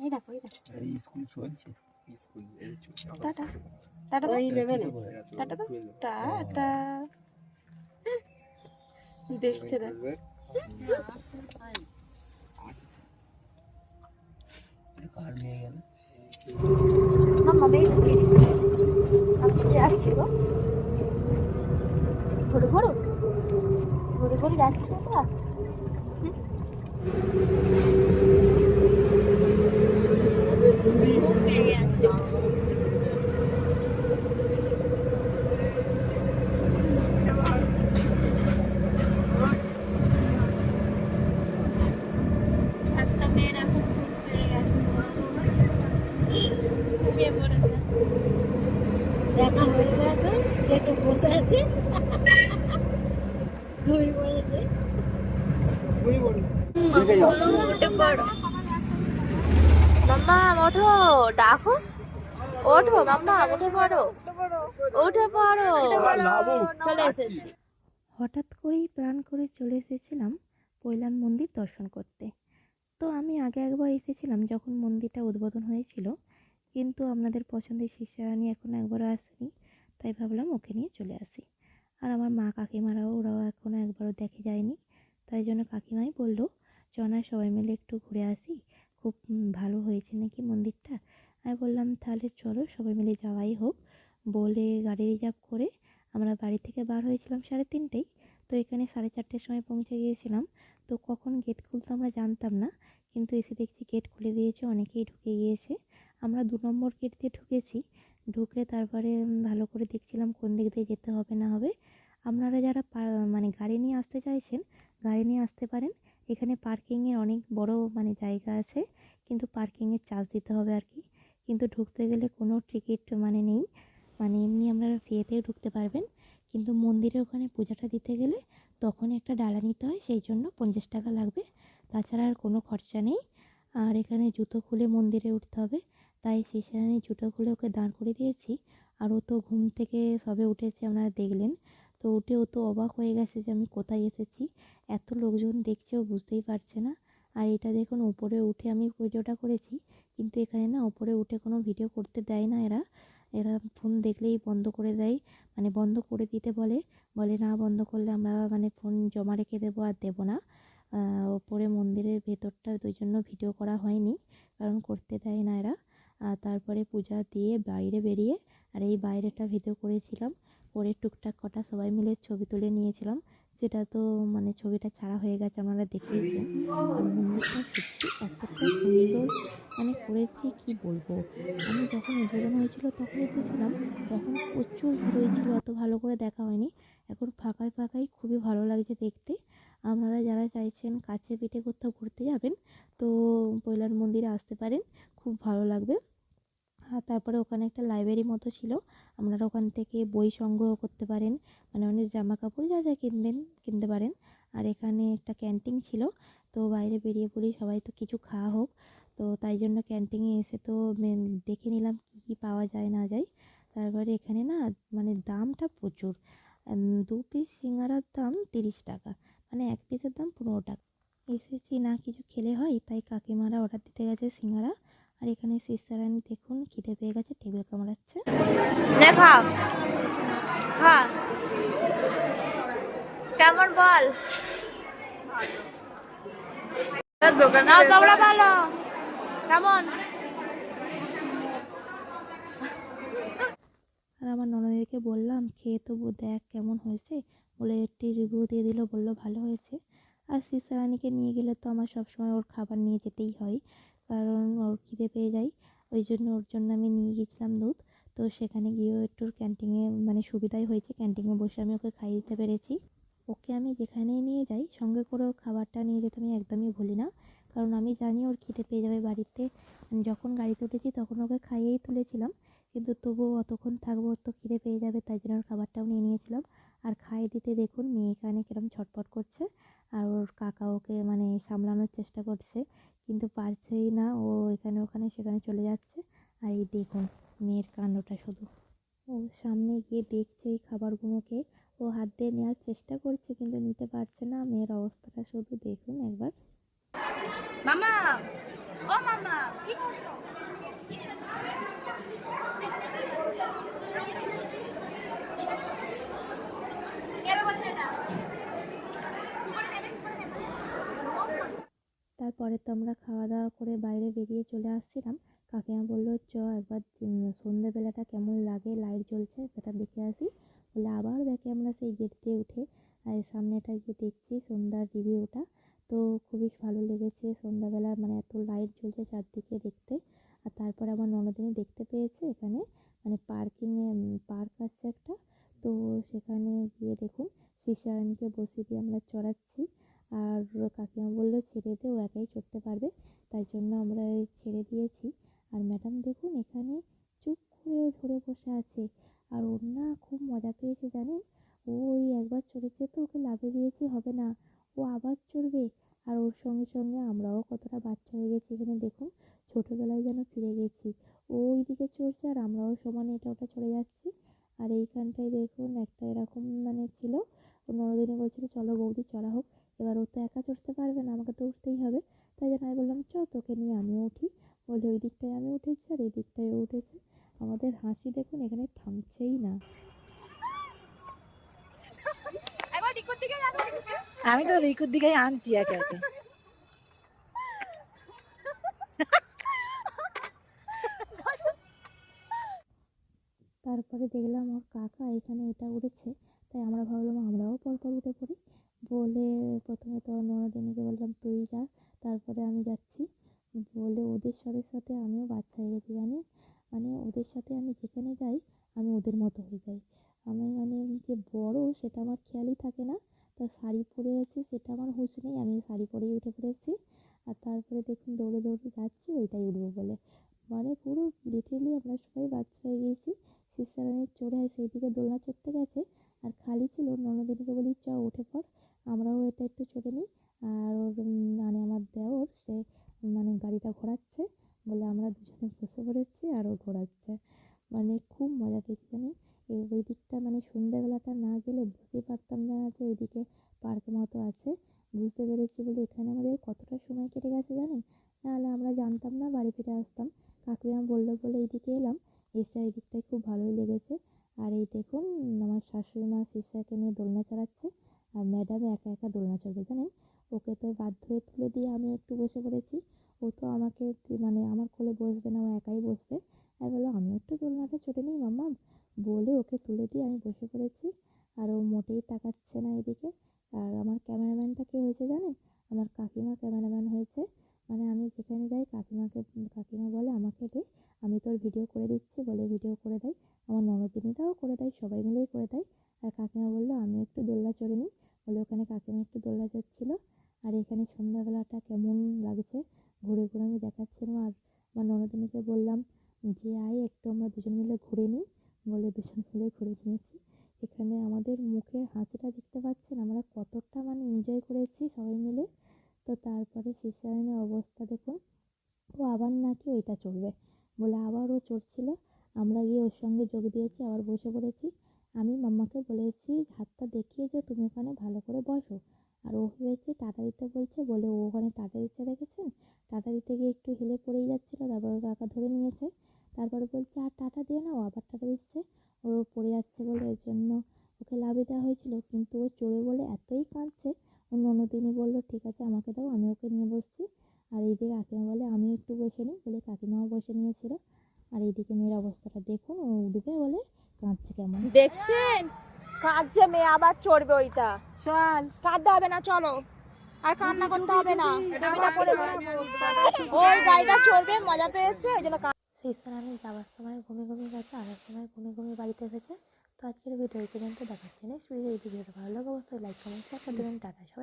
এই দেখো স্কুল চলছে। স্কুল এই চলছে। টাটা টাটা ওই লেভেলে টাটা টাটা দেখছে না কার নিয়ে গেল? মামা বেশ কিরি আমি তো যাচ্ছি গো ঘুরে ঘুরে ঘুরে ঘুরে যাচ্ছি আমরা দেখা হয়ে গেছে, কেটে বসে আছে, ঘুমিয়ে পড়েছে। উঠে পড়ো মাম্মা ওঠো ডাকো ওঠো মাম্মা উঠে পড়ো উঠে পড়ো চলে এসেছি। হঠাৎ করেই প্ল্যান করে চলে এসেছিলাম পৈলান মন্দির দর্শন করতে। তো আমি আগে একবার এসেছিলাম যখন মন্দিরটা উদ্বোধন হয়েছিল, কিন্তু আপনাদের পছন্দের শিষ্যারানী এখন একবারও আসেনি, তাই ভাবলাম ওকে নিয়ে চলে আসি। আর আমার মা কাকিমারাও ওরাও এখনও একবারও দেখে যায়নি, তাই জন্য কাকিমাই বললো চনা সবাই মিলে একটু ঘুরে আসি, খুব ভালো হয়েছে নাকি মন্দিরটা। আমি বললাম তাহলে চলো সবাই মিলে যাওয়াই হোক। বলে গাড়ি রিজার্ভ করে আমরা বাড়ি থেকে বার হয়েছিলাম 3:30টায়। তো এখানে 4:30টার সময় পৌঁছে গিয়েছিলাম। তো কখন গেট খুলতো আমরা জানতাম না, কিন্তু এসে দেখছি গেট খুলে দিয়েছে, অনেকেই ঢুকে গিয়েছে। আমরা 2 নম্বর গেট দিয়ে ঢুকেছি। ঢুকে তারপরে ভালো করে দেখছিলাম কোন দিক দিয়ে যেতে হবে না হবে। আপনারা যারা মানে গাড়ি নিয়ে আসতে চাইছেন গাড়ি নিয়ে আসতে পারেন। এখানে পার্কিংয়ের অনেক বড় মানে জায়গা আছে, কিন্তু পার্কিংয়ের চার্জ দিতে হবে আর কি। কিন্তু ঢুকতে গেলে কোনো টিকিট মানে নেই, মানে এমনি আপনারা ফ্রিতেও ঢুকতে পারবেন। কিন্তু মন্দিরে ওখানে পূজাটা দিতে গেলে তখন একটা ডালা নিতে হয়, সেই জন্য 50 টাকা লাগবে, তাছাড়া আর কোনো খরচা নেই। আর এখানে জুতো খুলে মন্দিরে উঠতে হবে, তাই সেখানে জুতো খুলে ওকে দাঁড় করে দিয়েছি। আর ও তো ঘুম থেকে সবে উঠেছে, আপনারা দেখলেন। তো উঠে ও তো অবাক হয়ে গেছে যে আমি কোথায় এসেছি, এত লোকজন দেখছে ও বুঝতেই পারছে না। আর এটা দেখুন উপরে উঠে আমি ভিডিওটা করেছি, কিন্তু এখানে না উপরে উঠে কোনো ভিডিও করতে দেয় না এরা। এরা ফোন দেখলেই বন্ধ করে দেয়, মানে বন্ধ করে দিতে বলে, বলে না বন্ধ করলে আমরা মানে ফোন জমা রেখে দেবো আর দেবো না। ওপরে মন্দিরের ভেতরটা ওই জন্য ভিডিও করা হয়নি, কারণ করতে দেয় না এরা। আর তারপরে পূজা দিয়ে বাইরে বেরিয়ে আর এই বাইরেটা ভিডিও করেছিলাম, করে টুকটাক কটা সবাই মিলে ছবি তুলে নিয়েছিলাম। সেটা তো মানে ছবিটা ছাড়া হয়ে গেছে, আপনারা দেখেইছেন। আর মন্দিরটা সত্যি এতটা সুন্দর মানে করেছে কি বলবো। আমি যখন উদ্বোধন হয়েছিল তখন এসেছিলাম, তখন প্রচুর ভিড় হয়েছিল, অত ভালো করে দেখা হয়নি। এখন ফাঁকায় ফাঁকায় খুবই ভালো লাগছে দেখতে। আপনারা যারা চাইছেন কাছে পিঠে কোথাও ঘুরতে যাবেন, তো পৈলান মন্দিরে আসতে পারেন, খুব ভালো লাগবে। আর তারপরে ওখানে একটা লাইব্রেরি মতো ছিল, আপনারা ওখান থেকে বই সংগ্রহ করতে পারেন, মানে অনেক জামা কাপড় যা যা কিনবেন কিনতে পারেন। আর এখানে একটা ক্যান্টিন ছিল, তো বাইরে বেরিয়ে পড়ি সবাই তো কিছু খাওয়া হোক, তো তাই জন্য ক্যান্টিনে এসে তো দেখে নিলাম কী কী পাওয়া যায় না যায়। তারপরে এখানে না মানে দামটা প্রচুর, 2 পিস সিঙ্গারার দাম 30 টাকা, মানে 1 পিসের দাম 15 টাকা। এসেছি না কিছু খেলে হয়, তাই কাকিমারা অর্ডার দিতে গেছে সিঙ্গারা। আর এখানে শিষ্যারানী দেখুন খিদে পেয়ে গেছে, টেবিল কামড়াচ্ছে। কেমন বল দোকান তোমরা ভালো কেমন? আর আমার ননদিকে বললাম খেয়ে তো দেখ কেমন হয়েছে, বলে একটি রিভিউ দিয়ে দিল, বললো ভালো হয়েছে। আর শিষ্যারানীকে নিয়ে গেলে তো আমার সবসময় ওর খাবার নিয়ে যেতেই হয়, কারণ ওর খিদে পেয়ে যায়। ওই জন্য ওর জন্য আমি নিয়ে গেছিলাম দুধ। তো সেখানে গিয়েও একটু ক্যান্টিনে মানে সুবিধাই হয়েছে, ক্যান্টিনে বসে আমি ওকে খাইয়ে দিতে পেরেছি। ওকে আমি যেখানেই নিয়ে যাই সঙ্গে করে ওর খাবারটা নিয়ে যেতে আমি একদমই ভুলি না, কারণ আমি জানি ওর খিদে পেয়ে যাবে বাড়িতে। যখন গাড়িতে উঠেছি তখন ওকে খাইয়েই তুলেছিলাম, কিন্তু তবুও অতক্ষণ থাকবো, ওর তো খিদে পেয়ে যাবে, তাই জন্য ওর খাবারটাও নিয়ে নিয়েছিলাম। আর খাইয়ে দিতে দেখুন মেয়ে এখানে কিরম ছটপট করছে, আর ওর কাকা ওকে মানে সামলানোর চেষ্টা করছে, কিন্তু পারছেই না, ও এখানে ওখানে সেখানে চলে যাচ্ছে। আর এই দেখুন মেয়ের কাণ্ডটা শুধু, ও সামনে গিয়ে দেখছে এই খাবারগুলোকে, ও হাত দিয়ে নেওয়ার চেষ্টা করছে কিন্তু নিতে পারছে না। মেয়ের অবস্থাটা শুধু দেখুন একবার। মামা ও মামা কি করছো? তারপরে তো আমরা খাওয়া দাওয়া করে বাইরে বেরিয়ে চলে আসছিলাম। কাকিমা বললো চ একবার সন্ধ্যেবেলাটা কেমন লাগে, লাইট জ্বলছে সেটা দেখে আসি। বলে আবার দেখে আমরা সেই গেট দিয়ে উঠে আর সামনেটা গিয়ে দেখছি সন্ধ্যার রিভিউটা। তো খুবই ভালো লেগেছে সন্ধ্যাবেলা, মানে এত লাইট জ্বলছে চারদিকে দেখতে। আর তারপরে আমার ননদিনী দেখতে পেয়েছে এখানে মানে পার্কিংয়ে পার্ক আছে একটা। তো সেখানে গিয়ে দেখুন শিশারানীকে বসিয়ে দিয়ে আমরা চড়াচ্ছি। আর কাকিমা বললো ছেড়ে দে, ও একাই চড়তে পারবে, তাই জন্য আমরা ছেড়ে দিয়েছি। আর ম্যাডাম দেখুন এখানে চুপ করে ধরে বসে আছে। আর ওর না খুব মজা পেয়েছে জানেন, ও ওই একবার চড়েছে তো ওকে লাফিয়ে দিয়েছি হবে না, ও আবার চড়বে। আর ওর সঙ্গে সঙ্গে আমরাও কতটা বাচ্চা হয়ে গেছি এখানে দেখুন, ছোটোবেলায় যেন ফিরে গেছি। ও ওইদিকে চড়ছে আর আমরাও সমানে এটা ওটা চড়ে যাচ্ছি। আর এইখানটায় দেখুন একটা এরকম মানে ছিল, ও ননদিনী বলছিল চলো বৌদি চড়া হোক। এবার ও তো একা চড়তে পারবে না, আমাকে তো উঠতেই হবে। তাই জন্য আমি বললাম চ তোকে নিয়ে আমিও উঠি। বলে ওই দিকটায় আমি উঠেছি আর এই দিকটায় ও উঠেছে। আমাদের হাসি দেখুন এখানে থামছেই না। একবার রিকুর দিকে দেখো। আমি তো রিকুর দিকেই আনছি একে একে। তারপরে দেখলাম ওর কাকা এখানে এটা উঠেছে, তাই আমরা ভাবলাম আমরাও পরপর উঠে পড়ি। বলে প্রথমে তো ননদিনীকে বললাম তুই যা, তারপরে আমি যাচ্ছি। বলে ওদের সাথে সাথে আমিও বাচ্চা হয়ে গেছি জানেন, মানে ওদের সাথে আমি যেখানে যাই আমি ওদের মতো হয়ে যাই। আমি মানে যে বড় সেটা আমার খেয়ালই থাকে না। তা শাড়ি পরে আছি সেটা আমার হুঁশ নেই, আমি শাড়ি পরেই উঠে পড়েছি। আর তারপরে দেখুন দৌড়ে দৌড়ে যাচ্ছি ওইটাই উঠবো বলে, মানে পুরো লিটারেলি আমরা সবাই বাচ্চা হয়ে গিয়েছি। শিশারানীর চড়ে সেই দিকে দোলনা চড়তে গেছে আর খালি ছিল, ননদিনীকে বলি চ উঠে পড় আমরাও এটা একটু চড়ে নিই। আর ওর মানে আমার দেওর সে মানে গাড়িটা ঘোরাচ্ছে, বলে আমরা দুজনে বসে পড়েছি আর ও ঘোরাচ্ছে। মানে খুব মজা পেয়েছি জানেন। ওই দিকটা মানে সন্ধ্যাবেলাটা না গেলে বুঝতেই পারতাম না যে ওইদিকে পার্ক মতো আছে। বুঝতে পেরেছি বলে এখানে আমাদের কতটা সময় কেটে গেছে জানেন, নাহলে আমরা জানতাম না, বাড়ি ফিরে আসতাম। কাকিমা বললো বলে এইদিকে এলাম, এসে এই দিকটায় খুব ভালোই লেগেছে। আর এই দেখুন আমার শাশুড়ি মা শিশাকে নিয়ে দোলনা চালাচ্ছে আর ম্যাডাম একা একা দোলনা চড়বে জানেন। ওকে তো বাধ্য হয়ে তুলে দিয়ে আমিও একটু বসে পড়েছি। ও তো আমাকে মানে আমার কোলে বসবে না, ও একাই বসবে। আমি বললাম আমিও একটু দোলনাটা চড়ে নিই মাম্মা, বলে ওকে তুলে দিয়ে আমি বসে পড়েছি। আর ও মোটেই তাকাচ্ছে না এদিকে। আর আমার ক্যামেরাম্যানটা কে হয়েছে জানেন, আমার কাকিমা ক্যামেরাম্যান হয়েছে। মানে আমি যেখানে যাই কাকিমা বলে আমাকে দে, আমি তোর ভিডিও করে দিচ্ছি বলে ভিডিও করে দেয়। আমার ননদিনীরাও করে দেয়, সবাই মিলেই করে দেয়। আর কাকিমা বললো আমি একটু দোলনা চড়ে নিই বলে ওখানে কাকিমা একটু দোলনা চড়ছিল। আর এখানে সন্ধ্যাবেলাটা কেমন লাগছে ঘুরে ঘুরে আমি দেখাচ্ছিলাম। আর আমার ননদিনীকে বললাম যে আয় একটু আমরা দুজন মিলে ঘুরে নিই, বলে দুজন মিলে ঘুরে নিয়েছি। এখানে আমাদের মুখের হাসিটা দেখতে পাচ্ছেন আমরা কতটা মানে এনজয় করেছি সবাই মিলে। তো তারপরে শিশারানীর অবস্থা দেখুন, ও আবার নাকি ওইটা চড়বে বলে আবার ও চড়ছিল। আমরা গিয়ে ওর সঙ্গে যোগ দিয়েছি, আবার বসে পড়েছি। আমি মাম্মাকে বলেছি হাতটা দেখিয়ে যে তুমি ওখানে ভালো করে বসো। আর ও ভেবেছে টাটা দিতে বলছে বলে ও ওখানে টাটা দিচ্ছে দেখেছেন। টাটা দিতে গিয়ে একটু হেলে পড়েই যাচ্ছিলো, তারপর ওর কাকা ধরে নিয়েছে। তারপরে বলছে আর টাটা দিয়ে না, ও আবার টাটা দিচ্ছে। ও পড়ে যাচ্ছে বলে এর জন্য ওকে লাফিয়ে দেওয়া হয়েছিল, কিন্তু ও চড়বে বলে এতই কাঁদছে। ওর ননদিনী বললো ঠিক আছে আমাকে দাও, আমি ওকে নিয়ে বসছি। আর এইদিকে কাকিমা বলে আমি একটু বসে নিই বলে কাকিমাও বসে নিয়েছিল। আর এইদিকে মেয়ের অবস্থাটা দেখুন, ও উঠবে বলে কাঁদছে কেমন। দেখছেন কাঁদছে মেয়ে, আবার চড়বে ওইটা। চল কাঁদতে হবে না, চলো আর কান্না করতে হবে না, আমি না পড়ে ওই গাড়িটা চড়বে, মজা পেয়েছে ওই জন্য। শিশারানী যাওয়ার সময় ঘুমিয়ে ঘুমিয়ে গেছে, আসার সময় ঘুমিয়ে ঘুমিয়ে বাড়িতে এসেছে। তো আজকের ভিডিও এই পর্যন্ত দেখাচ্ছি, নেক্সট ভিডিও। এই ভিডিওটা ভালো লাগে অবশ্যই লাইক কমেন্ট শেয়ার করে দেবেন। টাটা সবাই।